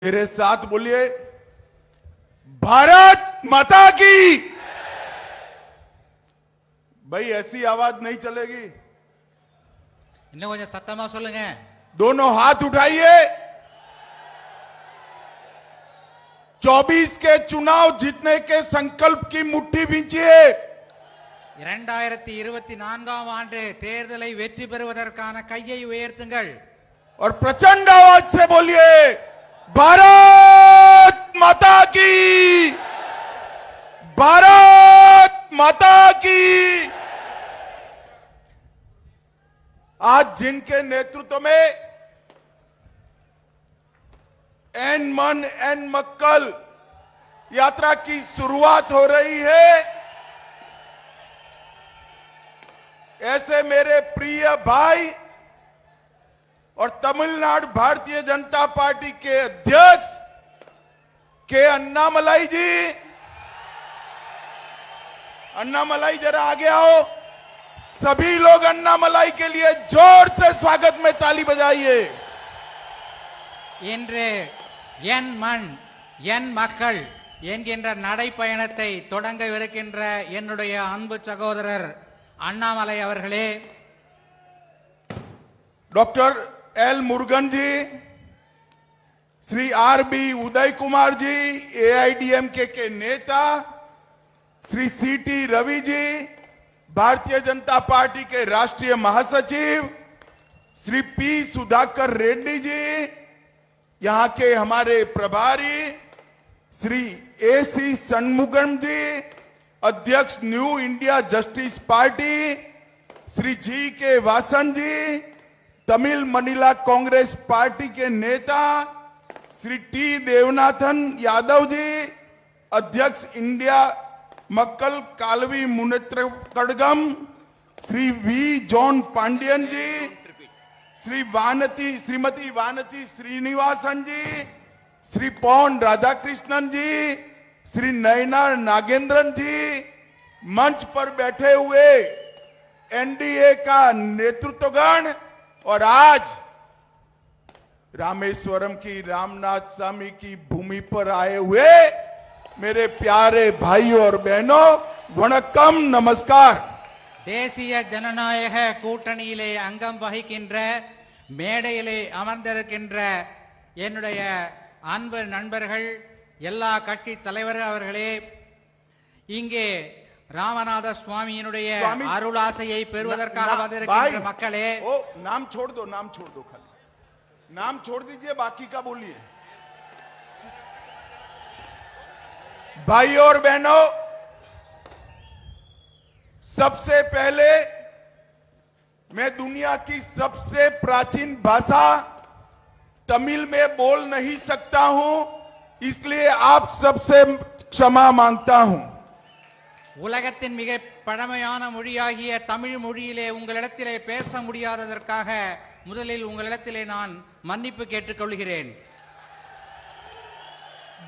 मेरे साथ बोलिए, भारत माता की। भाई ऐसी आवाज नहीं चलेगी। இன்னும் கொஞ்சம் சத்தமா சொல்லுங்க. दोनों हाथ उठाइए। 24 के चुनाव जीतने के संकल्प की मुट्ठी बींचिए। 2024 ஆண்டு தேர்தலை வெற்றி பெறுவதற்கான கையை உயர்த்துங்கள். और प्रचंड आवाज से बोलिए, भारत माता की, भारत माता की। आज जिनके नेतृत्व में एन मन एन मक्कल यात्रा की शुरुआत हो रही है, ऐसे मेरे प्रिय भाई और तमिलनाडु भारतीय जनता पार्टी के अध्यक्ष के अन्नामलाई जी, अन्नामलाई जरा आगे आओ। सभी लोग अन्नामलाई के लिए जोर से स्वागत में ताली बजाइए। இன்று என் மண் என் மக்கள் என்கின்ற நடைப்பயணத்தை தொடங்கவிருக்கின்ற என்னுடைய அன்பு சகோதரர் அண்ணாமலை அவர்களே, डॉक्टर एल मुरुगन जी, Shri R B Uday Kumar ji, AIADMK के नेता, श्री सीटी रवि जी, भारतीय जनता पार्टी के राष्ट्रीय महासचिव, श्री पी सुधाकर रेड्डी जी, यहां के हमारे प्रभारी श्री एसी षणमुगम जी, अध्यक्ष new India justice party, Shri G K Vasan ji, Tamil Maanila Congress party के नेता श्री टी देवनाथन यादव जी, अध्यक्ष India Makkal Kalvi Munnetra Kazhagam, Shri V John Pandian ji, Shrimati Vanathi Srinivasan ji, Shri Pon Radhakrishnan जी, श्री नयना नागेंद्रन जी, मंच पर बैठे हुए एनडीए का नेतृत्वगण और आज रामेश्वरम की रामनाथ स्वामी की भूमि पर आए हुए मेरे प्यारे भाइयों और बहनों, वणक्कम, नमस्कार। தேசிய ஜனநாயக கூட்டணியிலே அங்கம் வகிக்கின்ற மேடையிலே அமர்ந்திருக்கின்ற என்னுடைய அன்பு நண்பர்கள், எல்லா கட்சி தலைவர்கள் அவர்களே, இங்கே ராமநாத சுவாமியினுடைய அருளாசையை பெறுவதற்காக வந்திருக்கின்ற மக்களே, नाम छोड़ दो, नाम छोड़ दो, खाली नाम छोड़ दीजिए, बाकी का बोलिए। भाई और बहनों, सबसे पहले मैं दुनिया की सबसे प्राचीन भाषा तमिल में बोल नहीं सकता हूं, इसलिए आप सबसे क्षमा मांगता हूं। உலகத்தின் மிக பழமையான மொழியாகிய தமிழ் மொழியிலே உங்களிடத்திலே பேச முடியாததற்காக முதலில் உங்களிடத்திலே நான் மன்னிப்பு கேட்டுக்கொள்கிறேன்।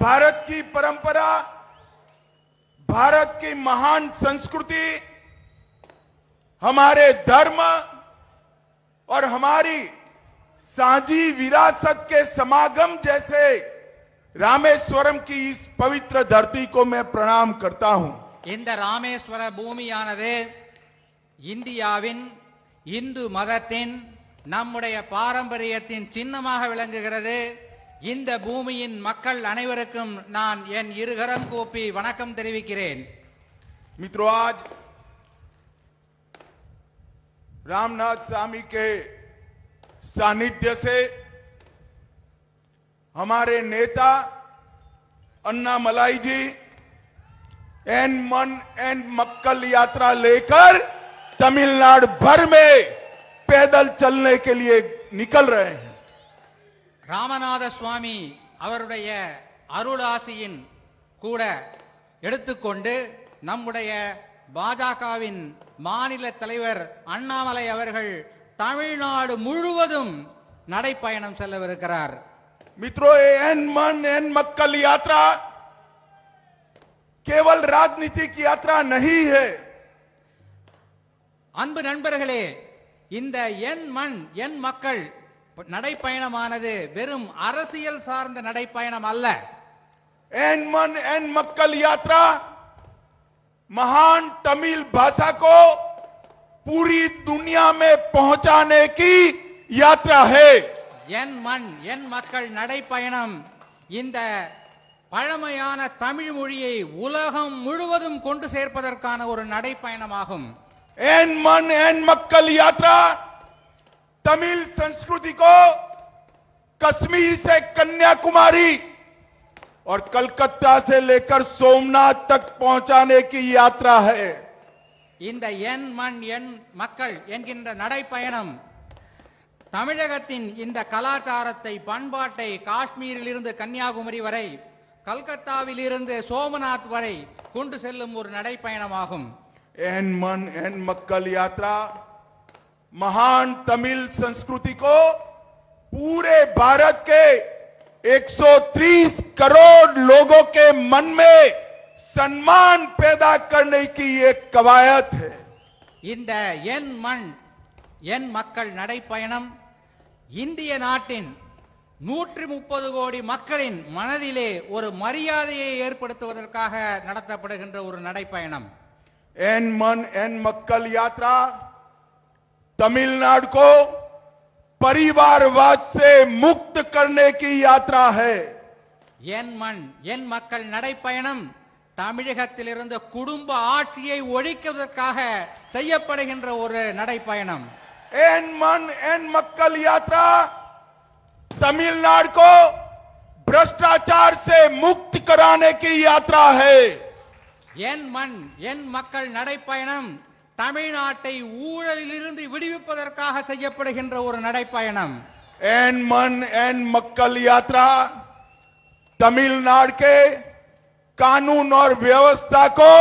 भारत की परंपरा, भारत की महान संस्कृति, हमारे धर्म और हमारी साझी विरासत के समागम जैसे रामेश्वरम की इस पवित्र धरती को मैं प्रणाम करता हूं। இந்த ராமேஸ்வர பூமியானது இந்தியாவின் இந்து மதத்தின் நம்முடைய பாரம்பரியத்தின் சின்னமாக விளங்குகிறது। இந்த பூமியின் மக்கள் அனைவருக்கும் நான் என் இருகரம் கூப்பி வணக்கம் தெரிவிக்கிறேன்। मित्रों, आज रामनाथ स्वामी के सानिध्य से हमारे नेता अन्नामलाई जी एन मन एन मक्कल यात्रा लेकर तमिलनाडु भर में पैदल चलने के लिए निकल रहे हैं। ராமநாத சுவாமி அவருடைய அருளாசியின் கூட எடுத்துக்கொண்டு நம்முடைய பாஜகவின் மாநில தலைவர் அண்ணாமலை அவர்கள் தமிழ்நாடு முழுவதும் நடைப்பயணம் செல்லவிருக்கிறார்। मित्रों, एन मन एन मक्कल यात्रा केवल राजनीतिक यात्रा नहीं है। அன்பு நண்பர்களே, இந்த என் மண் என் மக்கள் நடைப்பயணமானது வெறும் அரசியல் சார்ந்த நடைப்பயணம் அல்ல. एन मन एन मक्कल यात्रा महान तमिल भाषा को पूरी दुनिया में पहुंचाने की यात्रा है। என் மண் என் மக்கள் நடைப்பயணம் இந்த பழமையான தமிழ் மொழியை உலகம் முழுவதும் கொண்டு சேர்ப்பதற்கான ஒரு நடைப்பயணமாகும். एन मन एन मक्कल यात्रा तमिल संस्कृति को कश्मीर से कन्याकुमारी और कलकत्ता से लेकर सोमनाथ तक पहुंचाने की यात्रा है। இந்த என் மண் என் மக்கள் என்கின்ற நடைப்பயணம் தமிழகத்தின் இந்த கலாச்சாரத்தை பண்பாட்டை காஷ்மீரில் இருந்து கன்னியாகுமரி வரை கல்கத்தாவில் இருந்து சோமநாத் வரை கொண்டு செல்லும் ஒரு நடைப்பயணமாகும். एन मन एन मक्कल यात्रा महान तमिल संस्कृति को पूरे भारत के 130 करोड़ लोगों के मन में सम्मान पैदा करने की एक कवायद है। இந்த என் மண் என் மக்கள் நடைப்பயணம் இந்திய நாட்டின் 130 கோடி மக்களின் மனதிலே ஒரு மரியாதையை ஏற்படுத்துவதற்காக நடத்தப்படுகின்ற ஒரு நடைப்பயணம். एन मन एन मक्कल यात्रा तमिलनाडु को परिवारवाद से मुक्त करने की यात्रा है। என் மண் என் மக்கள் நடைப்பயணம் தமிழகத்திலிருந்து குடும்ப ஆட்சியை ஒழிப்பதற்காக செய்யப்படுகின்ற ஒரு நடைப்பயணம். एन मन एन मक्कल यात्रा तमिलनाडु को भ्रष्टाचार से मुक्त कराने की यात्रा है। என் மண் என் மக்கள் நடைப்பயணம் தமிழ்நாட்டை ஊழலிலிருந்து விடுவிப்பதற்காக செய்யப்படுகின்ற ஒரு நடைப்பயணம். एन मन एन मक्कल यात्रा तमिलनाडु के कानून और व्यवस्था को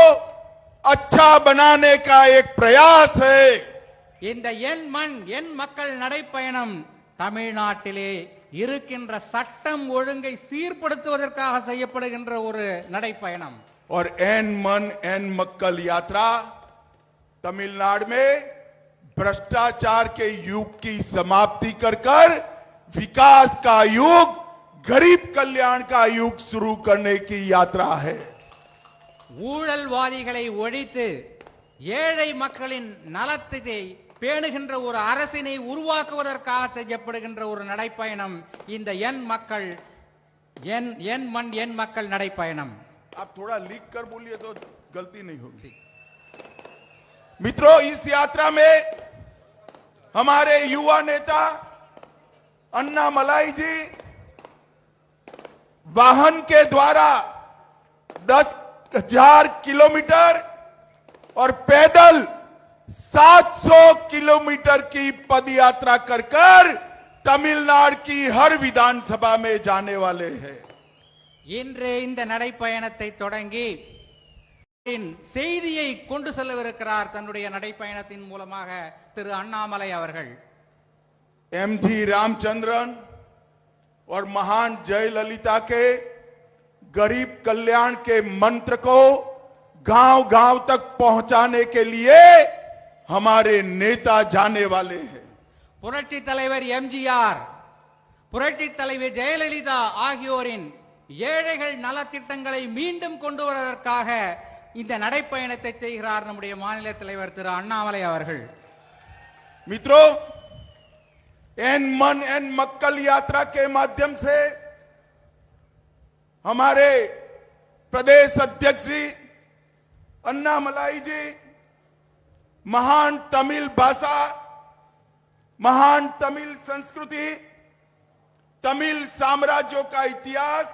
अच्छा बनाने का एक प्रयास है। இந்த என் மண் என் மக்கள் நடைப்பயணம் தமிழ்நாட்டிலே இருக்கின்ற சட்டம் ஒழுங்கை சீர்படுத்துவதற்காக செய்யப்படுகின்ற ஒரு நடைப்பயணம். और एन मन एन मक्कल यात्रा तमिलनाडु में भ्रष्टाचार के युग की समाप्ति कर विकास का युग गरीब कल्याण का युग शुरू करने की यात्रा है। ஊழல்வாதிகளை ஒழித்து ஏழை மக்களின் நலத்தை பேணுகின்ற ஒரு அரசினை உருவாக்குவதற்காக செய்யப்படுகின்ற ஒரு நடைப்பயணம் இந்த என் மக்கள் என் மண் என் மக்கள் நடைப்பயணம். आप थोड़ा लिख कर बोलिए तो गलती नहीं होगी। मित्रों, इस यात्रा में हमारे युवा नेता अन्नामलाई जी वाहन के द्वारा 10,000 किलोमीटर और पैदल 700 किलोमीटर की पद यात्रा कर तमिलनाडु की हर विधानसभा में जाने वाले हैं। இன்று இந்த நடைப்பயணத்தை தொடங்கி செய்தியை கொண்டு செல்லவிருக்கிறார் தன்னுடைய நடைப்பயணத்தின் மூலமாக திரு அண்ணாமலை அவர்கள். एमजी रामचंद्रन और महान जयललिता के गरीब कल्याण के मंत्र को गांव-गांव तक पहुंचाने के लिए हमारे नेता जाने वाले हैं। புரட்சி தலைவர் எம்ஜிஆர், புரட்சி தலைவர் ஜெயலலிதா ஆகியோரின் ஏழைகள் நலத்திட்டங்களை மீண்டும் கொண்டு வருவதற்காக இந்த நடைப்பயணத்தை செய்கிறார் நம்முடைய மாநில தலைவர் திரு அண்ணாமலை அவர்கள். मित्रों, एन मन एन मक्कल यात्रा के माध्यम से हमारे प्रदेश अध्यक्ष जी अन्नामलाई जी महान तमिल भाषा, महान तमिल संस्कृति, तमिल साम्राज्यों का इतिहास,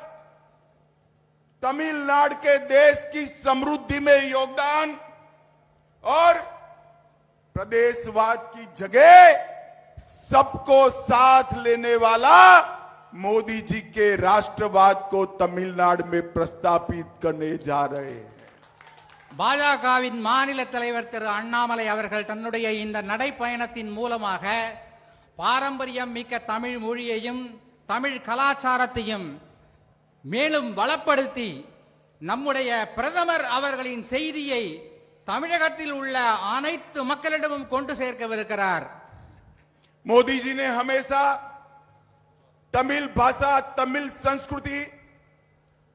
तमिलनाडु के देश की समृद्धि में योगदान और प्रदेशवाद की जगह सबको साथ लेने वाला मोदी जी के राष्ट्रवाद को तमिलनाडु में प्रस्तापित करने जा रहे हैं। பாஜகவின் மாநில தலைவர் திரு அண்ணாமலை அவர்கள் தன்னுடைய இந்த நடைப்பயணத்தின் மூலமாக பாரம்பரியம் மிக்க தமிழ் மொழியையும் தமிழ் கலாச்சாரத்தையும் மேலும் வளப்படுத்தி நம்முடைய பிரதமர் அவர்களின் செய்தியை தமிழகத்தில் உள்ள அனைத்து மக்களிடமும் கொண்டு சேர்க்கவிருக்கிறார். मोदी जी ने हमेशा तमिल भाषा, तमिल संस्कृति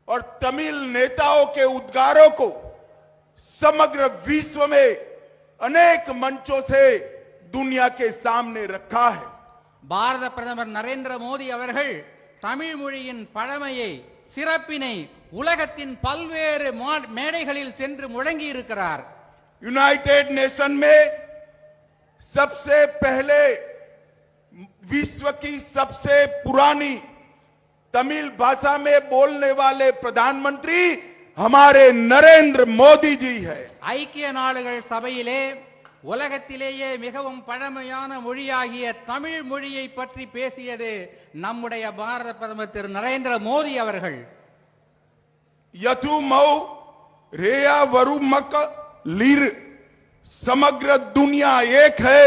और तमिल नेताओं के उद्गारों को समग्र विश्व में अनेक मंचों से दुनिया के सामने रखा है। பாரத பிரதமர் நரேந்திர மோடி அவர்கள் தமிழ் மொழியின் பழமையை சிறப்பினை உலகத்தின் பல்வேறு மேடைகளில் சென்று முழங்கி இருக்கிறார். यूनाइटेड नेशन में सबसे पहले विश्व की सबसे पुरानी तमिल भाषा में बोलने वाले प्रधानमंत्री हमारे नरेंद्र मोदी जी है। ஐக்கிய நாடுகள் சபையிலே உலகத்திலேயே மிகவும் பழமையான மொழியாகிய தமிழ் மொழியை பற்றி பேசியது நம்முடைய பாரத பிரதமர் திரு நரேந்திர மோடி அவர்கள். यथु मऊ रेया वरुमक लीर समग्र दुनिया एक है,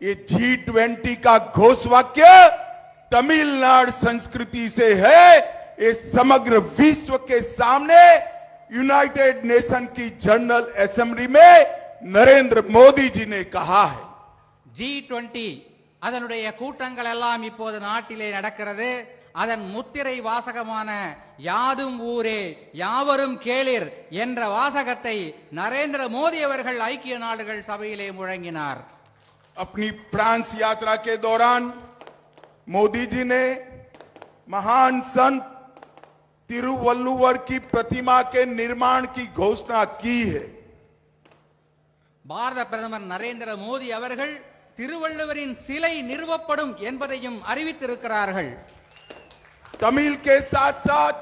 ये G20 का घोष वाक्य तमिलनाडु संस्कृति से है। ये समग्र विश्व के सामने यूनाइटेड नेशन की जनरल असेंबली में नरेंद्र मोदी जी ने कहा है। G20 அதனுடைய கூட்டங்கள் எல்லாம் இப்போது நாட்டிலே நடக்கிறது. அதன் முத்திரை வாசகமான யாதும் ஊரே யாவரும் கேளிர் என்ற வாசகத்தை நரேந்திர மோடி அவர்கள் ஐக்கிய நாடுகள் சபையிலே முழங்கினார். अपनी फ्रांस यात्रा के दौरान मोदी जी ने महान संत तिरुवल्लुवर की प्रतिमा के निर्माण की घोषणा की है। பாரத பிரதமர் நரேந்திர மோடி அவர்கள் திருவள்ளுவரின் சிலை நிறுவப்படும் என்பதையும் அறிவித்திருக்கிறார்கள். तमिल के साथ साथ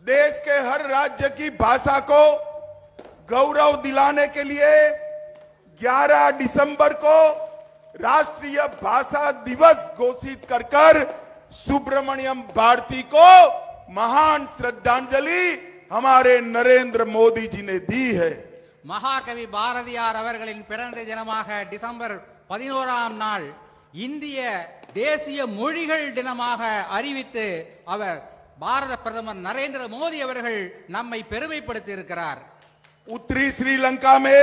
देश के हर राज्य की भाषा को गौरव दिलाने के लिए 11 दिसंबर को राष्ट्रीय भाषा दिवस घोषित कर सुब्रमण्यम भारती को महान श्रद्धांजलि हमारे नरेंद्र मोदी जी ने दी है। மகாகவி பாரதியார் அவர்களின் பிறந்த தினமாக டிசம்பர் 11ஆம் நாள் இந்திய தேசிய மொழிகள் தினமாக அறிவித்து அவர் பாரத பிரதமர் நரேந்திர மோடி அவர்கள் நம்மை பெருமைப்படுத்தி இருக்கிறார். उत्तरी श्रीलंका में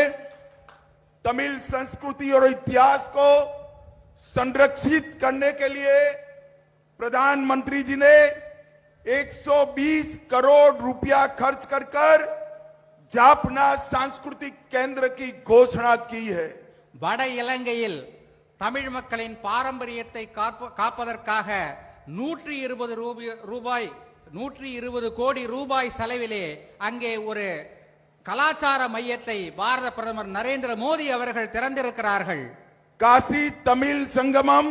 तमिल संस्कृति और इतिहास को संरक्षित करने के लिए प्रधानमंत्री जी ने 120 करोड़ रुपया खर्च कर जापना सांस्कृतिक केंद्र की घोषणा की है। வட இலங்கையில் தமிழ் மக்களின் பாரம்பரியத்தை காப்பதற்காக 120 கோடி ரூபாய் செலவிலே அங்கே ஒரு கலாச்சார மையத்தை பாரத பிரதமர் நரேந்திர மோடி அவர்கள் திறந்திருக்கிறார்கள். काशी तमिल संगमम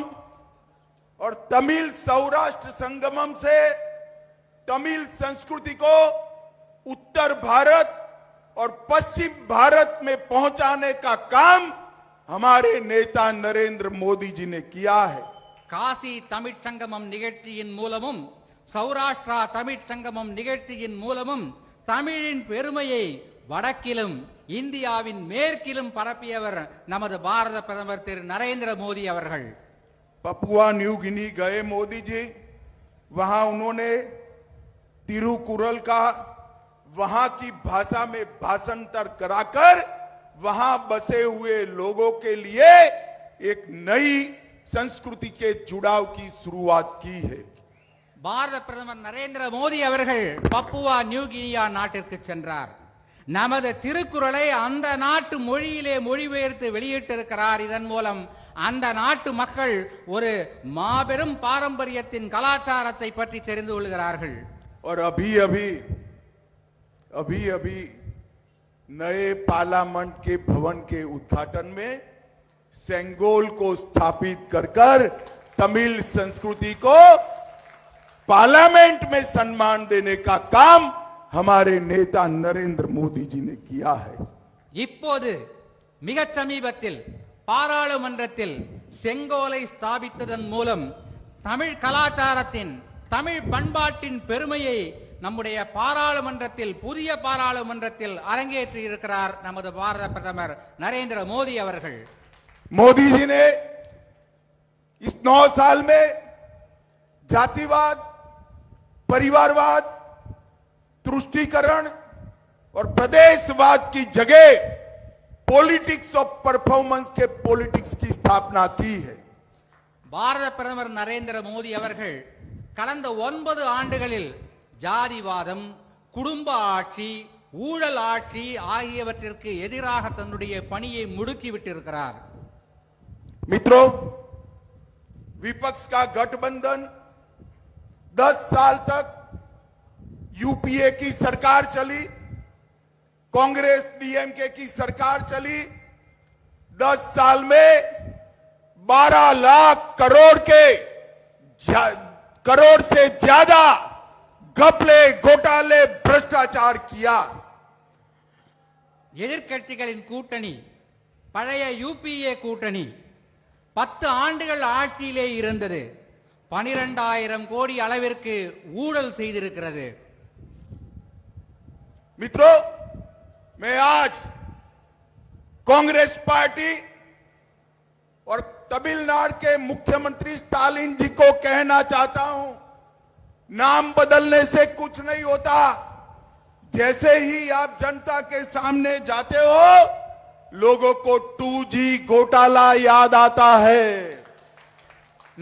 और तमिल सौराष्ट्र संगमम से तमिल संस्कृति को उत्तर भारत और पश्चिम भारत में पहुंचाने का काम हमारे नेता नरेंद्र मोदी जी ने किया है। காசி தமிழ் சங்கமம் நிகழ்ச்சியின் மூலமும் சௌராஷ்டிரா தமிழ் சங்கமம் நிகழ்ச்சியின் மூலமும் தமிழின் பெருமையை வடக்கிலும் இந்தியாவின் மேற்கிலும் பரப்பியவர் நமது பாரத பிரதமர் திரு நரேந்திர மோடி அவர்கள். पपुआ न्यू गिनी गए मोदी जी, वहां उन्होंने तिरुकुरल का वहां की भाषा में भाषांतर कराकर वहां बसे हुए लोगों के लिए एक नई संस्कृति के जुड़ाव की शुरुआत की है। பாரத பிரதமர் நரேந்திர மோடி அவர்கள் பப்புவா நியூ கினியா நாட்டிற்கு சென்றார். நமது திருக்குறளை அந்த நாட்டு மொழியிலே மொழிபெயர்த்து வெளியிட்டிருக்கிறார். இதன் மூலம் அந்த நாட்டு மக்கள் ஒரு மாபெரும் பாரம்பரியத்தின் கலாச்சாரத்தை பற்றி தெரிந்து கொள்கிறார்கள். और अभी अभी नए पार्लियामेंट के भवन के उद्घाटन में सेंगोल को स्थापित कर तमिल संस्कृति को पार्लियामेंट में सम्मान देने का काम हमारे नेता नरेंद्र मोदी जी ने किया है। இப்போது மிகச் சமீபத்தில் பாராளுமன்றத்தில் செங்கோலை ஸ்தாபித்ததன் மூலம் தமிழ் கலாச்சாரத்தின் தமிழ் பண்பாட்டின் பெருமையை நம்முடைய பாராளுமன்றத்தில் புதிய பாராளுமன்றத்தில் அரங்கேற்றி இருக்கிறார் நமது பாரத பிரதமர் நரேந்திர மோடி அவர்கள். मोदी जी ने इस 9 साल में जातिवाद, परिवारवाद, तुष्टीकरण और प्रदेशवाद की जगह पॉलिटिक्स ऑफ परफॉर्मेंस के पॉलिटिक्स की स्थापना की है। பாரத பிரதமர் நரேந்திர மோடி அவர்கள் கடந்த 9 ஆண்டுகளில் ஜாதிவாதம், குடும்ப ஆட்சி, ஊழல் ஆட்சி ஆகியவற்றிற்கு எதிராக தன்னுடைய பணியை முடுக்கிவிட்டிருக்கிறார். मित्रों, विपक्ष का गठबंधन 10 साल तक यूपीए की सरकार चली, कांग्रेस डीएमके की सरकार चली। 10 साल में 12 लाख करोड़ से ज्यादा घपले, घोटाले, भ्रष्टाचार किया। எதிர்க்கட்சிகளின் கூட்டணி, பழைய யூபிஏ கூட்டணி 10 ஆண்டுகள் ஆட்சியிலே இருந்தது. 12,000 கோடி அளவிற்கு ஊழல் செய்திருக்கிறது. मित्रों, मैं आज कांग्रेस पार्टी और तमिलनाडु के मुख्यमंत्री स्टालिन जी को कहना चाहता हूं, नाम बदलने से कुछ नहीं होता। जैसे ही आप जनता के सामने जाते हो, लोगों को 2G घोटाला याद आता है।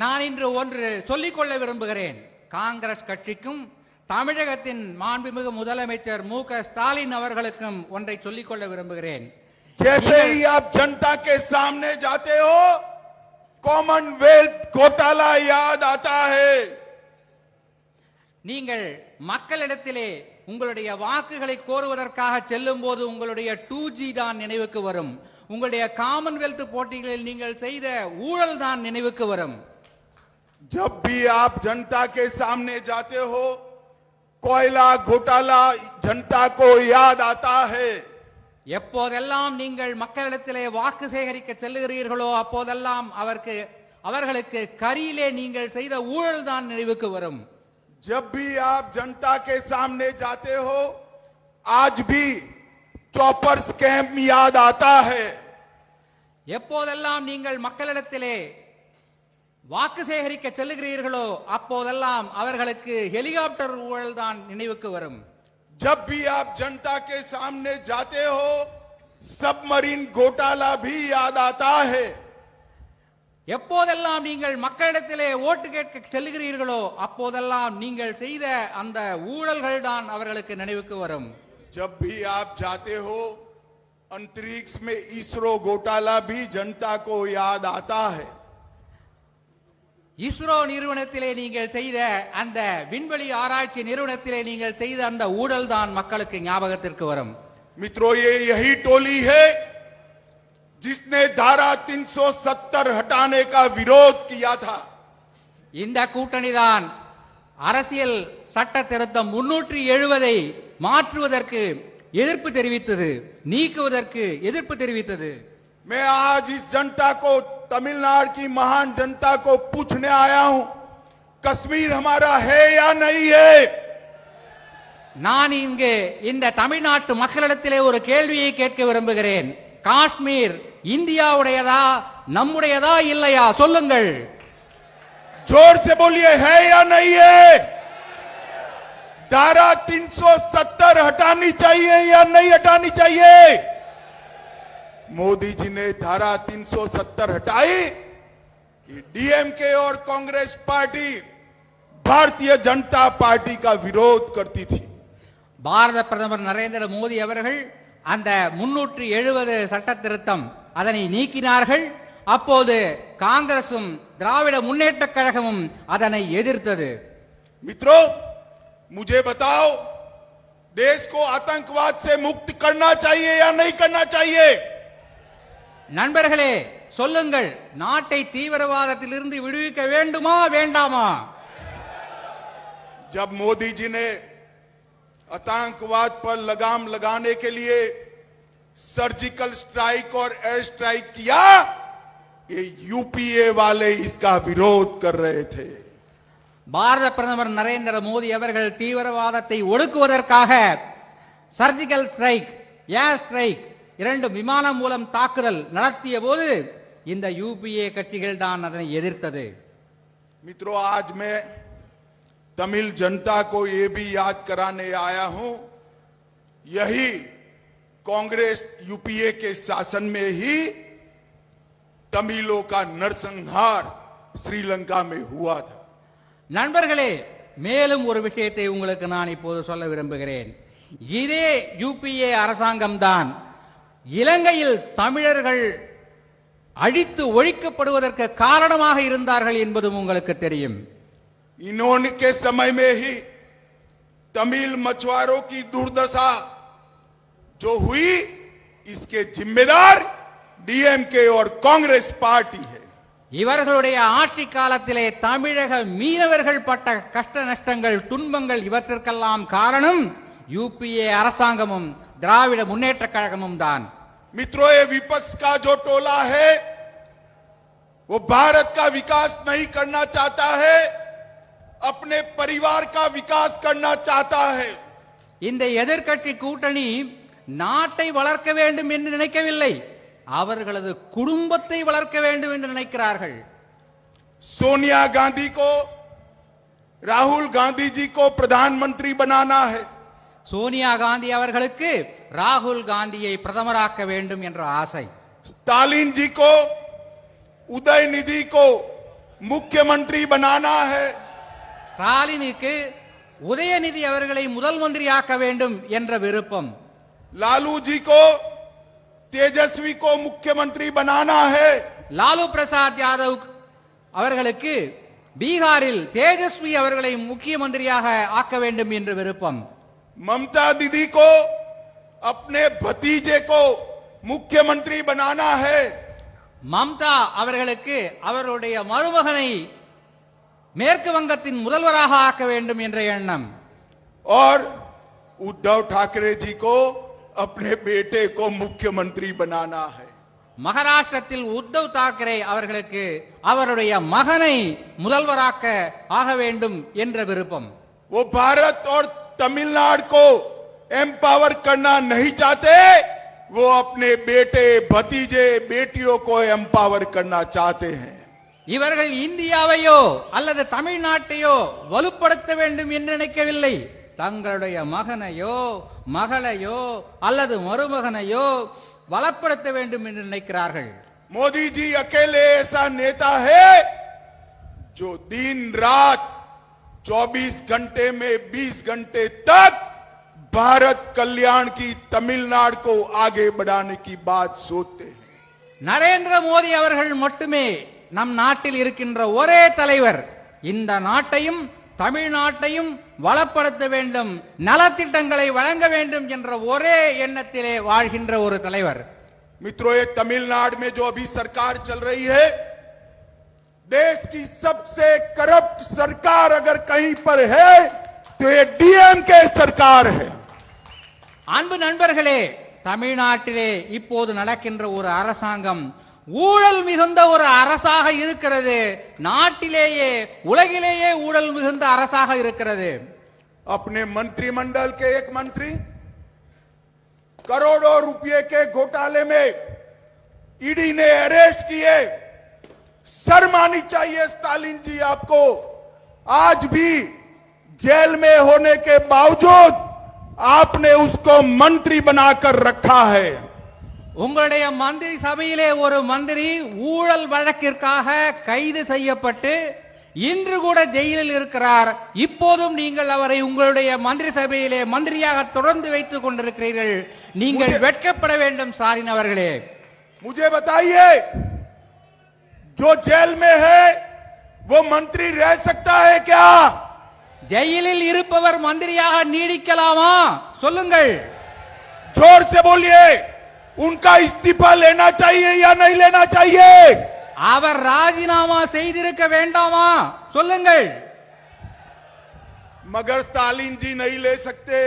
நான் இன்று ஒன்று சொல்லிக்கொள்ள விரும்புகிறேன். காங்கிரஸ் கட்சிக்கும் தமிழகத்தின் மாண்புமிகு முதலமைச்சர் மு க ஸ்டாலின் அவர்களுக்கும் ஒன்றை சொல்லிக்கொள்ள விரும்புகிறேன். जैसे ही आप जनता के सामने जाते हो, कॉमनवेल्थ घोटाला याद आता है। நீங்கள் மக்களிடத்திலே உங்களுடைய வாக்குகளை கோருவதற்காக செல்லும் போது உங்களுடைய 2G தான் நினைவுக்கு வரும். உங்களுடைய காமன்வெல்த் போட்டிகளில் நீங்கள் செய்த ஊழல் தான் நினைவுக்கு வரும். जब भी आप जनता के सामने जाते हो, कोयला घोटाला जनता को याद आता है। எப்போதெல்லாம் நீங்கள் மக்களிடத்திலே வாக்கு சேகரிக்க செல்லுகிறீர்களோ அப்போதெல்லாம் அவர்களுக்கு கரியிலே நீங்கள் செய்த ஊழல் தான் நினைவுக்கு வரும். जब भी आप जनता के सामने जाते हो, आज भी चॉपर स्कैम याद आता है। எப்போதெல்லாம் நீங்கள் மக்களிடத்திலே வாக்கு சேகரிக்க செல்லுகிறீர்களோ அப்போதெல்லாம் அவர்களுக்கு ஹெலிகாப்டர் ஊழல் தான் நினைவுக்கு வரும். जब भी आप जनता के सामने जाते हो, सबमरीन घोटाला भी याद आता है। எப்போதெல்லாம் நீங்கள் மக்களிடத்திலே ஓட்டு கேட்க செல்லுகிறீர்களோ அப்போதெல்லாம் நீங்கள் செய்த அந்த ஊழல்கள் தான் அவர்களுக்கு நினைவுக்கு வரும். जब भी आप जाते हो, अंतरिक्ष में इसरो घोटाला भी जनता को याद आता है। இஸ்ரோ நிறுவனத்திலே நீங்கள் செய்த அந்த விண்வெளி ஆராய்ச்சி நிறுவனத்திலே நீங்கள் செய்த அந்த ஊழல் தான் மக்களுக்கு ஞாபகத்திற்கு வரும். मित्रों, ये यही टोली है जिसने धारा 370 हटाने का विरोध किया था। இந்த கூட்டணி தான் அரசியல் சட்ட திருத்தம் 370 மாற்றுவதற்கு எதிர்ப்பு தெரிவித்தது, நீக்குவதற்கு எதிர்ப்பு தெரிவித்தது. मैं आज इस जनता को, तमिलनाडु की महान जनता को पूछने आया हूं, कश्मीर हमारा है या नहीं है? நான் இங்கு இந்த தமிழ்நாட்டு மக்களிடத்திலே ஒரு கேள்வியை கேட்க விரும்புகிறேன். காஷ்மீர் இந்தியாவுடையதா, நம்முடையதா இல்லையா? சொல்லுங்கள். जोर से बोलिए, है या नहीं है? धारा 370 हटानी चाहिए या नहीं हटानी चाहिए? मोदी जी ने धारा 370 हटाई कि डीएमके और कांग्रेस पार्टी भारतीय जनता पार्टी का विरोध करती थी। பாரத பிரதமர் நரேந்திர மோடி அவர்கள் அந்த 370 சட்ட திருத்தம் அதனை நீக்கினார்கள். அப்போது காங்கிரசும் திராவிட முன்னேற்ற கழகமும் அதனை எதிர்த்தது. मित्रों, मुझे बताओ, देश को आतंकवाद से मुक्त करना चाहिए या नहीं करना चाहिए? நண்பர்களே சொல்லுங்கள், நாட்டை தீவிரவாதத்திலிருந்து விடுவிக்க வேண்டுமா வேண்டாமா? जब मोदी जी ने आतंकवाद पर लगाम लगाने के लिए सर्जिकल स्ट्राइक और एयर स्ट्राइक किया, ये यूपीए वाले इसका विरोध कर रहे थे। பாரத பிரதமர் நரேந்திர மோடி அவர்கள் தீவிரவாதத்தை ஒடுக்குவதற்காக சர்ஜிக்கல் ஸ்ட்ரைக், ஏர் ஸ்ட்ரைக், 2 விமானம் மூலம் தாக்குதல் நடத்திய போது இந்த யூபிஏ கட்சிகள் தான் அதனை எதிர்த்தது. मित्रों, आज मैं तमिल जनता को ये भी याद कराने आया हूं, यही कांग्रेस यूपीए के शासन में ही तमिलों का नरसंहार श्रीलंका में हुआ था। நண்பர்களே, மேலும் ஒரு விஷயத்தை உங்களுக்கு நான் இப்போது சொல்ல விரும்புகிறேன். இதே யுபிஏ அரசாங்கம்தான் இலங்கையில் தமிழர்கள் அழித்து ஒழிக்கப்படுவதற்கு காரணமாக இருந்தார்கள் என்பதும் உங்களுக்கு தெரியும். इन्होंने के समय में ही तमिल मछुआरों की दुर्दशा जो हुई, इसके जिम्मेदार डीएमके और कांग्रेस पार्टी है. இவர்களுடைய ஆட்சி காலத்திலே தமிழக மீனவர்கள் பட்ட கஷ்ட நஷ்டங்கள், துன்பங்கள் இவற்றிற்கெல்லாம் காரணம் யுபிஏ அரசாங்கமும் திராவிட முன்னேற்ற கழகமும் தான். मित्रों, ये विपक्ष का जो टोला है वो भारत का विकास नहीं करना चाहता है, अपने परिवार का विकास करना चाहता है. இந்த எதிர்க்கட்சி கூட்டணி நாட்டை வளர்க்க வேண்டும் என்று நினைக்கவில்லை, அவர்களது குடும்பத்தை வளர்க்க வேண்டும் என்று நினைக்கிறார்கள். सोनिया गांधी को, राहुल गांधी जी को प्रधानमंत्री बनाना है. சோனியா காந்தி அவர்களுக்கு ராகுல் காந்தியை பிரதமராக்க வேண்டும் என்ற ஆசை. स्टालिन जी को, उदय निधि को मुख्यमंत्री बनाना है. ஸ்டாலினுக்கு உதயநிதி அவர்களை முதல் மந்திரியாக்க வேண்டும் என்ற விருப்பம். लालू जी को, तेजस्वी को मुख्यमंत्री बनाना है. லாலு பிரசாத் யாதவ் அவர்களுக்கு பீகாரில் தேஜஸ்வி அவர்களை முக்கிய மந்திரியாக ஆக்க வேண்டும் என்று விருப்பம். ममता दीदी को अपने भतीजे को मुख्यमंत्री बनाना है. மம்தா அவர்களுக்கு அவருடைய மருமகனை மேற்கு வங்கத்தின் முதல்வராக ஆக்க வேண்டும் என்ற எண்ணம். और उद्धव ठाकरे जी को अपने बेटे को मुख्यमंत्री बनाना है. மகாராஷ்டிரத்தில் உத்தவ் தாக்கரே அவர்களுக்கு அவருடைய மகனை முதல்வராக்க ஆக வேண்டும் என்ற விருப்பம். वो भारत और तमिलनाडु को एम्पावर करना नहीं चाहते, वो अपने बेटे, भतीजे, बेटियों को एम्पावर करना चाहते हैं. இவர்கள் இந்தியாவையோ அல்லது தமிழ்நாட்டையோ வலுப்படுத்த வேண்டும் என்று நினைக்கவில்லை, தங்களுடைய மகனையோ மகளையோ அல்லது மருமகனையோ வளப்படுத்த வேண்டும் என்று நினைக்கிறார்கள். मोदी जी अकेले ऐसा नेता है जो दिन रात 24 घंटे में 20 घंटे तक भारत कल्याण की तमिलनाडु को आगे बढ़ाने की बात सोचते हैं. நரேந்திர மோடி அவர்கள் மட்டுமே நம் நாட்டில் இருக்கின்ற ஒரே தலைவர், இந்த நாட்டையும் தமிழ்நாட்டையும் வளப்படுத்த வேண்டும், நலத்திட்டங்களை வழங்க வேண்டும் என்ற ஒரே எண்ணத்திலே வாழ்கின்ற ஒரு தலைவர். मित्रों, ये तमिलनाडु में जो अभी सरकार चल रही है, देश की सबसे करप्ट सरकार अगर कहीं पर है तो ये डीएमके सरकार है. அன்பு நண்பர்களே, தமிழ்நாட்டிலே இப்போது நடக்கின்ற ஒரு அரசாங்கம் ஊழல் மிகுந்த ஒரு அரசாக இருக்கிறது. நாட்டிலேயே உலகிலேயே ஊழல் மிகுந்த அரசாக இருக்கிறது. अपने मंत्रिमंडल के एक मंत्री करोड़ों रुपए के घोटाले में ईडी ने अरेस्ट किए. शर्म आनी चाहिए स्टालिन जी आपको. आज भी जेल में होने के बावजूद आपने उसको मंत्री बनाकर रखा है. உங்களுடைய மந்திரி சபையிலே ஒரு மந்திரி ஊழல் வழக்கிற்காக கைது செய்யப்பட்டு இன்று கூட ஜெயிலில் இருக்கிறார். இப்போதும் நீங்கள் அவரை உங்களுடைய மந்திரி சபையிலே மந்திரியாக தொடர்ந்து வைத்துக் கொண்டிருக்கிறீர்கள். நீங்கள் வெட்கப்பட வேண்டும் ஸ்டாலின் அவர்களே. मुझे बताइए, जो जेल में है वो मंत्री रह सकता है क्या? ஜெயிலில் இருப்பவர் மந்திரியாக நீடிக்கலாமா? சொல்லுங்கள். जोर से बोलिए, उनका इस्तीफा लेना चाहिए या नहीं लेना चाहिए? அவர் ராஜினாமா செய்திருக்க வேண்டாமா? சொல்லுங்கள். मगर स्टालिन जी नहीं ले सकते.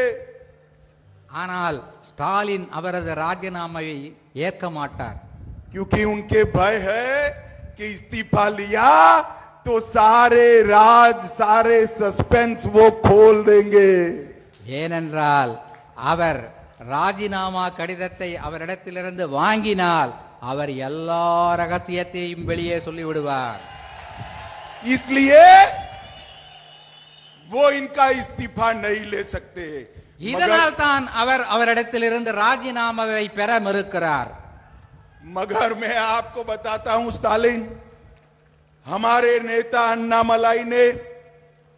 ஆனால் ஸ்டாலின் அவரது ராஜினாமாவை ஏற்க மாட்டார். क्योंकि उनके भय है कि इस्तीफा लिया तो सारे राज, सारे सस्पेंस वो खोल देंगे. ஏனென்றால் அவர் ராஜினாமா கடிதத்தை அவரிடத்திலிருந்து வாங்கினால் அவர் எல்லா ரகசியத்தையும் வெளியே சொல்லிவிடுவார். इसलिए वो इनका इस्तीफा नहीं ले सकते. இதனால் தான் அவர் அவரிடத்திலிருந்து ராஜினாமாவை பெற மறுக்கிறார். मगर मैं आपको बताता हूं स्टालिन, हमारे नेता अन्नामलाई ने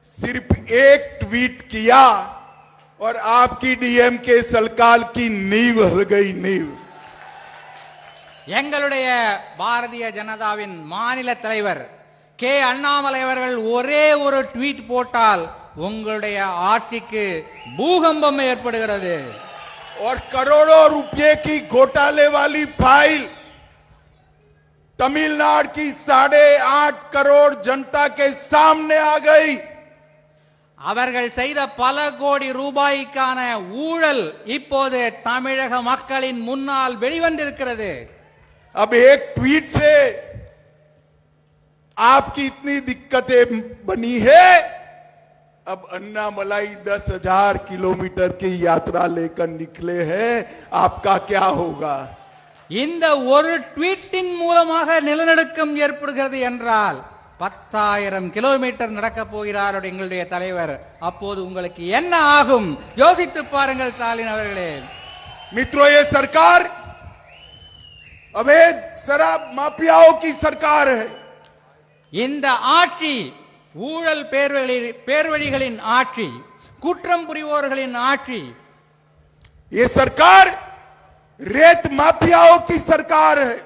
सिर्फ एक ट्वीट किया और आपकी डीएमके सरकार की नींव हिल गई नींव। எங்களுடைய பாரதிய ஜனதாவின் மாநில தலைவர் கே அண்ணாமலை அவர்கள் ஒரே ஒரு ட்வீட் போட்டால் உங்களுடைய ஆட்சிக்கு பூகம்பம் ஏற்படுகிறது। और करोड़ों रुपए की घोटाले वाली फाइल तमिलनाडु की 8.5 करोड़ जनता के सामने आ गई। அவர்கள் செய்த பல கோடி ரூபாய்க்கான ஊழல் இப்போது தமிழக மக்களின் முன்னால் வெளிவந்திருக்கிறது। अब एक ट्वीट से आपकी इतनी दिक्कतें बनी है, अब अन्नामलाई 10,000 किलोमीटर की यात्रा लेकर निकले हैं, आपका क्या होगा? இந்த ஒரு ட்வீட்டின் மூலமாக நிலநடுக்கம் ஏற்படுகிறது என்றால் 10,000 கிலோமீட்டர் நடக்க போகிறார் எங்களுடைய தலைவர், அப்போது உங்களுக்கு என்ன ஆகும் யோசித்து பாருங்கள் ஸ்டாலின் அவர்களே। मित्रों, ये सरकार अवैध शराब माफियाओं की सरकार है। இந்த ஆட்சி ஊழல் பேர்வழிகளின் ஆட்சி, குற்றம் புரிவோர்களின் ஆட்சி। ये सरकार रेत माफियाओं की सरकार है।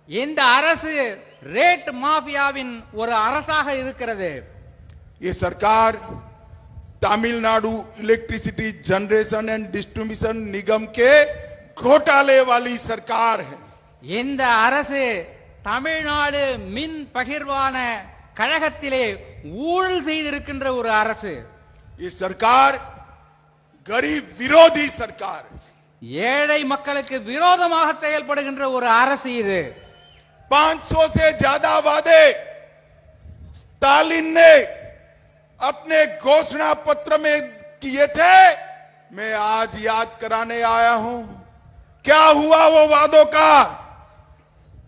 இந்த அரசு ரேட் மாஃபியாவின் ஒரு அரசாக இருக்கிறது। ये सरकार Tamil Nadu electricity generation and distribution निगम के घोटाले वाली सरकार है। இந்த அரசு தமிழ்நாடு மின் பகிர்வான கழகத்திலே ஊழல் செய்திருக்கின்ற ஒரு அரசு। ये सरकार गरीब विरोधी सरकार, ஏழை மக்களுக்கு விரோதமாக செயல்படுகின்ற ஒரு அரசு இது। 500 से ज्यादा वादे स्टालिन ने अपने घोषणा पत्र में किए थे, मैं आज याद कराने आया हूं। क्या हुआ वो वादों का?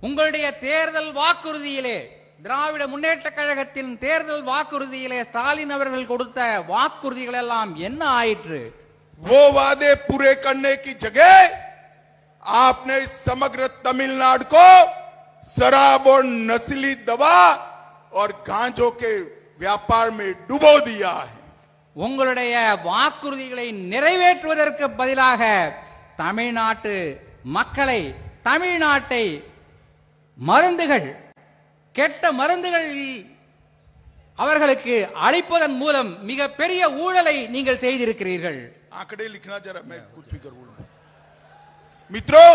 உங்களுடைய தேர்தல் வாக்குறுதியிலே, திராவிட முன்னேற்ற கழகத்தின் தேர்தல் வாக்குறுதியிலே ஸ்டாலின் அவர்கள் கொடுத்த வாக்குறுதிகள் எல்லாம் என்ன ஆயிற்று? वो वादे पूरे करने की जगह आपने समग्र तमिलनाडु को शराब और नस्ली दवा और गांजों के व्यापार में डुबो दिया है। உங்களுடைய வாக்குறுதிகளை நிறைவேற்றுவதற்கு பதிலாக தமிழ்நாட்டு மக்களை, தமிழ்நாட்டை மருந்துகள், கெட்ட மருந்துகள் அவர்களுக்கு அளிப்பதன் மூலம் மிகப்பெரிய ஊழலை நீங்கள் செய்திருக்கிறீர்கள்। आंकड़े लिखना जरा, मैं कुछ भी कर बोलूं। मित्रों,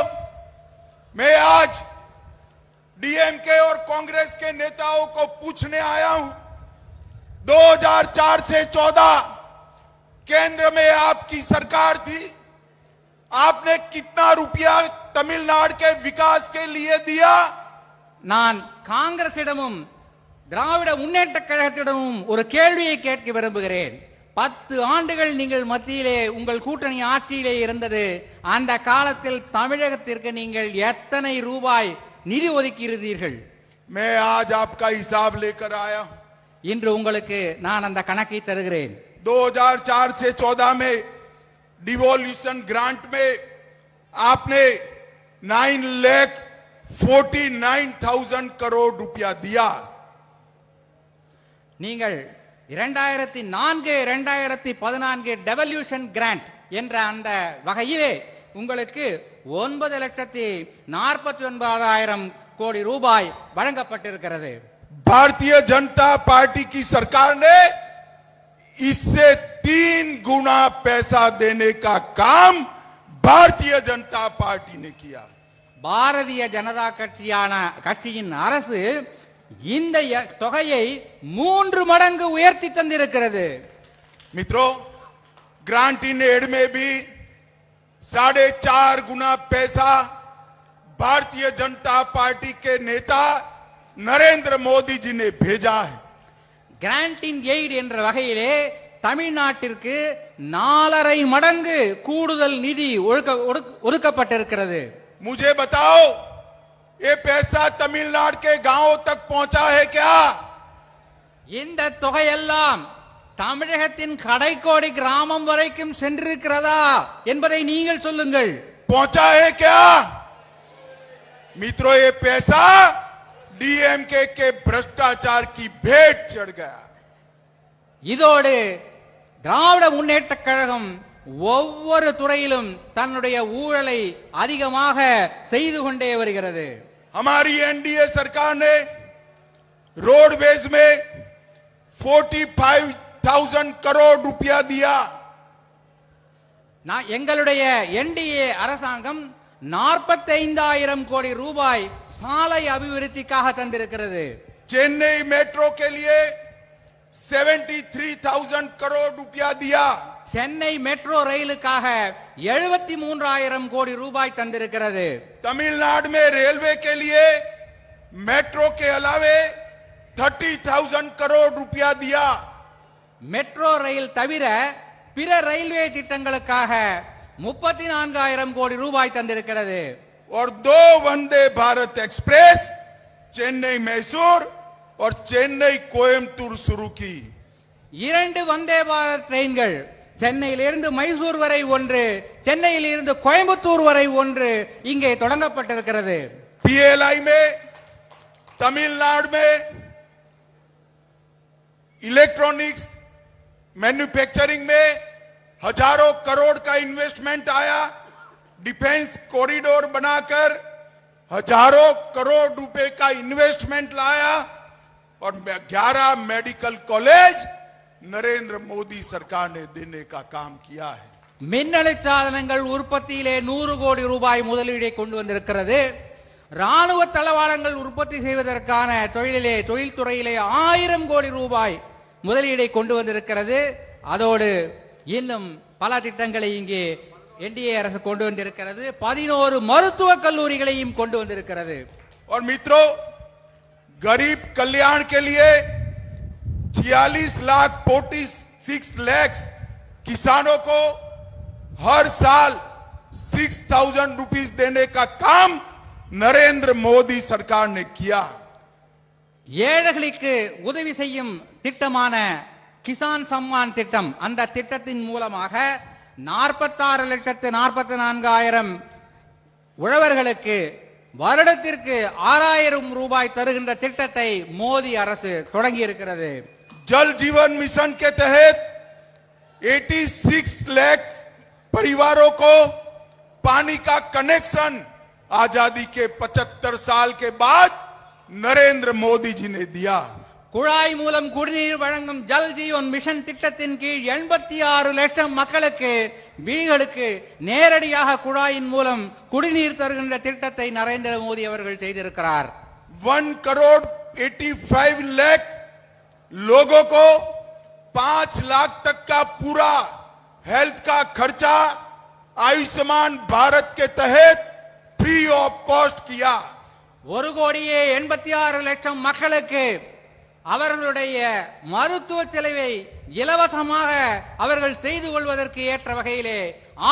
मैं आज डीएमके और कांग्रेस के नेताओं को पूछने आया हूं, 2004 से 14 केंद्र में आपकी सरकार थी, आपने कितना रुपया तमिलनाडु के विकास के लिए दिया? நான் காங்கிரசிடமும் திராவிட முன்னேற்ற கழகத்திடமும் ஒரு கேள்வியை கேட்க விரும்புகிறேன்। 10 ஆண்டுகள் நீங்கள் மத்தியிலே உங்கள் கூட்டணி ஆட்சியிலே இருந்தது, அந்த காலத்தில் தமிழகத்திற்கு நீங்கள் எத்தனை ரூபாய் நிதி ஒதுக்கியிருந்தீர்கள்? मैं आज आपका हिसाब लेकर आया हूं। இன்று உங்களுக்கு நான் அந்த கணக்கை தருகிறேன்। 2004 से 14 में डिवोल्यूशन ग्रांट में आपने 9,49,000 करोड़ रुपया दिया। நீங்கள் 2004-2014 டெவல்யூஷன் கிராண்ட் என்ற அந்த வகையிலே உங்களுக்கு 9,49,000 கோடி ரூபாய் வழங்கப்பட்டிருக்கிறது। भारतीय जनता पार्टी की सरकार ने इससे 3 गुना पैसा देने का काम भारतीय जनता पार्टी ने किया। பாரதிய ஜனதா கட்சியின் அரசு இந்த தொகையை 3 மடங்கு உயர்த்தி தந்திருக்கிறது। मित्रों, ग्रांट इन एड में भी 4.5 गुना पैसा भारतीय जनता पार्टी के नेता नरेंद्र मोदी जी ने भेजा है। கிராண்ட் இன் எய்ட் என்ற வகையிலே தமிழ்நாட்டிற்கு 4.5 மடங்கு கூடுதல் நிதி ஒதுக்கப்பட்டிருக்கிறது। मुझे बताओ, ये पैसा तमिलनाडु के गांवों तक पहुंचा है क्या? இந்த தொகையெல்லாம் தமிழகத்தின் கடைக்கோடி கிராமம் வரைக்கும் சென்றிருக்கிறதா என்பதை நீங்கள் சொல்லுங்கள்। पहुंचा है क्या? मित्रों, ये पैसा डीएमके के भ्रष्टाचार की भेंट चढ़ गया। இதோடு திராவிட முன்னேற்றக் கழகம் ஒவ்வொரு துறையிலும் தன்னுடைய ஊழலை அதிகமாக செய்து கொண்டே வருகிறது. हमारी एनडीए सरकार ने रोडवेज में 45,000 करोड़ रुपया दिया. எங்களுடைய என்டிஏ அரசாங்கம் 45,000 கோடி ரூபாய் சாலை அபிவிருத்திக்காக தந்திருக்கிறது. चेन्नई मेट्रो के लिए 73,000 करोड़ रुपया दिया. சென்னை மெட்ரோ ரயிலுக்காக 73,000 கோடி ரூபாய் தந்திருக்கிறது. तमिलनाडु में रेलवे के लिए मेट्रो के अलावे 30,000 करोड़ रुपया दिया. மெட்ரோ ரயில் தவிர பிற ரயில்வே திட்டங்களுக்காக 34,000 கோடி ரூபாய் தந்திருக்கிறது. और 2 वंदे भारत एक्सप्रेस चेन्नई मैसूर और चेन्नई कोयम्बटूर शुरू की. 2 வந்தே பாரத் ட்ரெயின்கள் சென்னையிலிருந்து மைசூர் வரை ஒன்று, சென்னையிலிருந்து கோயம்புத்தூர் வரை ஒன்று இங்கே தொடங்கப்பட்டிருக்கிறது. पीएलआई में तमिलनाडु में इलेक्ट्रॉनिक्स मैन्युफैक्चरिंग में हजारों करोड़ का इन्वेस्टमेंट आया. डिफेंस कॉरिडोर बनाकर हजारों करोड़ रुपए का इन्वेस्टमेंट लाया और 11 मेडिकल कॉलेज नरेंद्र मोदी सरकार ने देने का काम किया है. மின்னணு சாதனங்கள் உற்பத்தியிலே 100 கோடி ரூபாய் முதலீடை கொண்டு வந்திருக்கிறது. ராணுவ தளவாடங்கள் உற்பத்தி செய்வதற்கான தொழில்துறையிலே 1000 கோடி ரூபாய் முதலீடை கொண்டு வந்திருக்கிறது. அதோடு இன்னும் பல திட்டங்களை இங்கே என்டிஏ அரசு கொண்டு வந்திருக்கிறது. 11 மருத்துவக் கல்லூரிகளையும் கொண்டு வந்திருக்கிறது. और मित्रों, गरीब कल्याण के लिए 46 लाख किसानों को हर साल 6,000 रुपीस देने का काम नरेंद्र मोदी सरकार ने किया. ஏழைகளுக்கு உதவி செய்யும் திட்டமான கிசான் சம்மான் திட்டம், அந்த திட்டத்தின் மூலமாக 46,44,000 உழவர்களுக்கு வருடத்திற்கு 6,000 ரூபாய் தருகின்ற திட்டத்தை மோடி அரசு தொடங்கி இருக்கிறது. जल जीवन मिशन के तहत 86 लाख परिवारों को पानी का कनेक्शन आजादी के 75 साल के बाद नरेंद्र मोदी जी ने दिया. குழாய் மூலம் குடிநீர் வழங்கும் ஜல் ஜீவன் மிஷன் திட்டத்தின் கீழ் 86 லட்சம் மக்களுக்கு வீடுகளுக்கு நேரடியாக குழாயின் மூலம் குடிநீர் தருகின்ற திட்டத்தை நரேந்திர மோடி அவர்கள் செய்திருக்கிறார். 1,85 लाख लोगों को 5 लाख तक का पूरा हेल्थ का खर्चा आयुष्मान भारत के तहत फ्री ऑफ कॉस्ट किया. 1,86 லட்சம் மக்களுக்கு அவர்களுடைய மருத்துவ செலவை இலவசமாக அவர்கள் செய்து கொள்வதற்கு ஏற்ற வகையிலே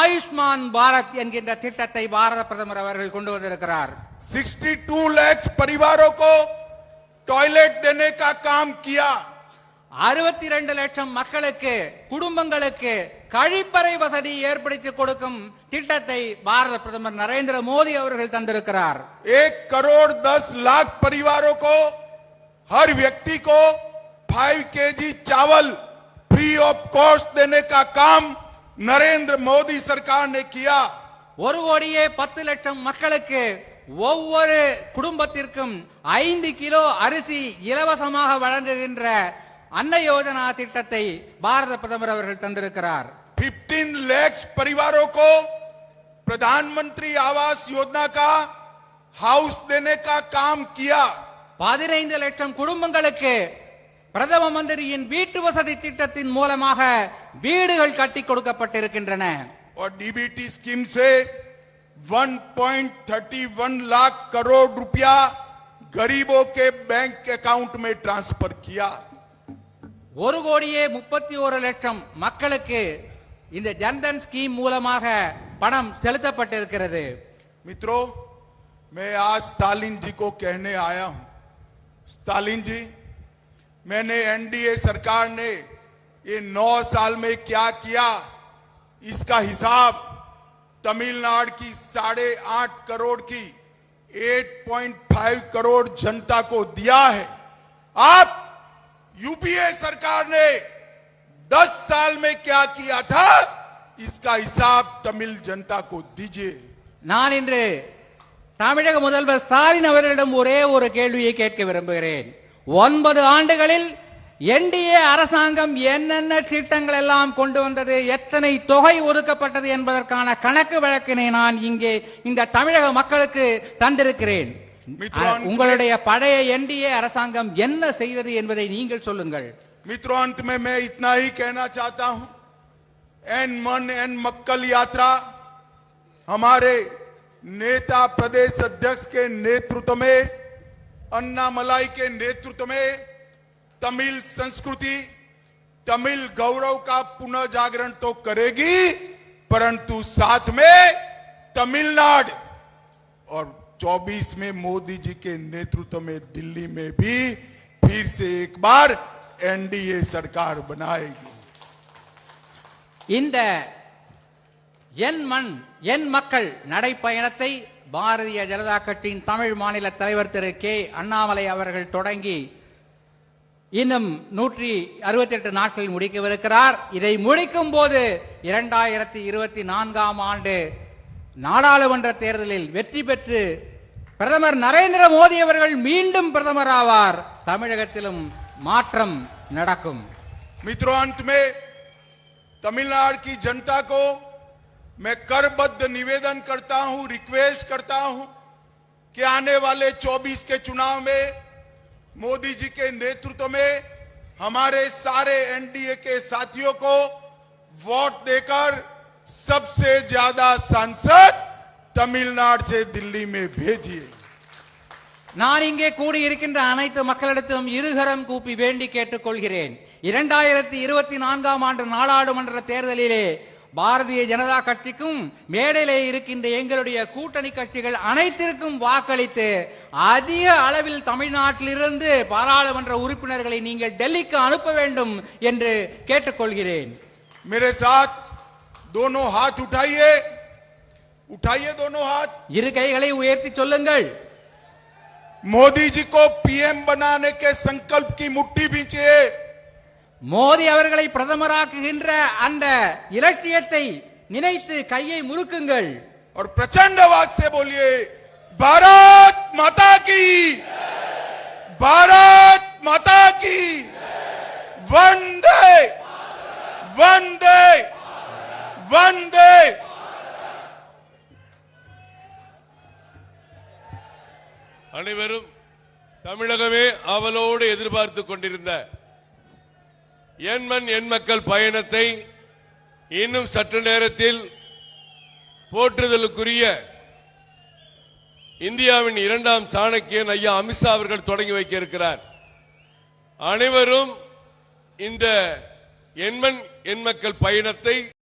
ஆயுஷ்மான் பாரத் என்கின்ற திட்டத்தை பாரத பிரதமர் அவர்கள் கொண்டு வந்திருக்கிறார். 62 लाख परिवारों को टॉयलेट देने का काम किया. 62 லட்சம் மக்களுக்கு குடும்பங்களுக்கு கழிப்பறை வசதி ஏற்படுத்தி கொடுக்கும் திட்டத்தை பாரத பிரதமர் நரேந்திர மோடி அவர்கள் தந்திருக்கிறார். 1,10 लाख परिवारों को हर व्यक्ति को 5 kg चावल फ्री ऑफ कॉस्ट देने का काम नरेंद्र मोदी सरकार ने किया. 1,10 லட்சம் மக்களுக்கு ஒவ்வொரு குடும்பத்திற்கும் 5 கிலோ அரிசி இலவசமாக வழங்குகின்ற அன்ன யோஜனா திட்டத்தை பாரத பிரதமர் அவர்கள் தந்திருக்கிறார். 15 लाख परिवारों को प्रधानमंत्री आवास योजना का हाउस देने का काम किया. 15 லட்சம் குடும்பங்களுக்கு பிரதம மந்திரியின் வீட்டு வசதி திட்டத்தின் மூலமாக வீடுகள் கட்டி கொடுக்கப்பட்டிருக்கின்றன. और डीबीटी स्कीम से 1.31 लाख करोड़ रुपया गरीबों के बैंक अकाउंट में ट्रांसफर किया. 1,31 லட்சம் மக்களுக்கு இந்த ஜன்தன் ஸ்கீம் மூலமாக பணம் செலுத்தப்பட்டிருக்கிறது. मित्रों, मैं आज स्टालिन जी को कहने आया हूं. स्टालिन जी, मैंने एनडीए सरकार ने ये 9 साल में क्या किया, इसका हिसाब तमिलनाडु की 8.5 करोड़ की 8.5 करोड़ जनता को दिया है. आप यूपीए सरकार ने 10 साल में क्या किया था, इसका हिसाब तमिल जनता को दीजिए। நான் இன்று தமிழக முதல்வர் ஸ்டாலின் அவர்களிடம் ஒரே ஒரு கேள்வியை கேட்க விரும்புகிறேன். 9 ஆண்டுகளில் என்டிஏ அரசாங்கம் என்னென்ன திட்டங்கள் எல்லாம் கொண்டு வந்தது, எத்தனை தொகை ஒதுக்கப்பட்டது என்பதற்கான கணக்கு வழக்கினை நான் இங்கே இந்த தமிழக மக்களுக்கு தந்திருக்கிறேன். உங்களுடைய பழைய என்டிஏ அரசாங்கம் என்ன செய்தது என்பதை நீங்கள் சொல்லுங்கள். मित्रों, अंत में मैं इतना ही कहना चाहता हूं, एन मन एन मक्कल यात्रा हमारे नेता प्रदेश अध्यक्ष के नेतृत्व में, अन्नामलाई के नेतृत्व में तमिल संस्कृति, तमिल गौरव का पुनः जागरण तो करेगी, परंतु साथ में तमिलनाडु और 24 में मोदी जी के नेतृत्व में दिल्ली में भी फिर से एक बार एनडीए सरकार बनाएगी. இந்த என் மண் என் மக்கள் நடைப்பயணத்தை பாரதிய ஜனதா கட்சியின் தமிழ் மாநில தலைவர் திரு கே அண்ணாமலை அவர்கள் தொடங்கி இன்னும் 168 நாட்களில் முடிக்கவிருக்கிறார். இதை முடிக்கும் போது 2024ஆம் ஆண்டு நாடாளுமன்ற தேர்தலில் வெற்றி பெற்று பிரதமர் நரேந்திர மோடி அவர்கள் மீண்டும் பிரதமர் ஆவார். தமிழகத்திலும் மாற்றம் நடக்கும். मित्रों, अंत में तमिलनाडु की जनता को मैं करबद्ध निवेदन करता हूं, रिक्वेस्ट करता हूं कि आने वाले 24 के चुनाव में मोदी जी के नेतृत्व में हमारे सारे एनडीए के साथियों को वोट देकर सबसे ज्यादा सांसद तमिलनाडु से दिल्ली में भेजिए. நான் இங்கே கூடியிருக்கின்ற அனைத்து மக்களிடத்திலும் இருகரம் கூப்பி வேண்டி கேட்டுக்கொள்கிறேன். 2024ஆம் ஆண்டு நாடாளுமன்ற தேர்தலிலே பாரதிய ஜனதா கட்சிக்கும் மேடையிலே இருக்கின்ற எங்களுடைய கூட்டணி கட்சிகள் அனைத்திற்கும் வாக்களித்து அதிக அளவில் தமிழ்நாட்டிலிருந்து பாராளுமன்ற உறுப்பினர்களை நீங்கள் டெல்லிக்கு அனுப்ப வேண்டும் என்று கேட்டுக்கொள்கிறேன். मेरे साथ दोनों हाथ उठाइए, उठाइए दोनों हाथ. இரு கைகளை உயர்த்தி சொல்லுங்கள். मोदी जी को पीएम बनाने के संकल्प की मुट्ठी भींचिए. மோடி அவர்களை பிரதமராக்குகின்ற அந்த இலட்சியத்தை நினைத்து கையை முறுக்குங்கள். और प्रचंड आवाज से बोलिए, भारत माता की, भारत माता की, वंदे वंदे वंदे. அனைவரும் தமிழகமே அவளோடு எதிர்பார்த்து கொண்டிருந்த என் மண் என் மக்கள் பயணத்தை இன்னும் சற்று நேரத்தில் போற்றுதலுக்குரிய இந்தியாவின் 2ஆம் சாணக்கியன் ஐயா அமித்ஷா அவர்கள் தொடங்கி வைக்க இருக்கிறார். அனைவரும் இந்த என் மண் என் மக்கள் பயணத்தை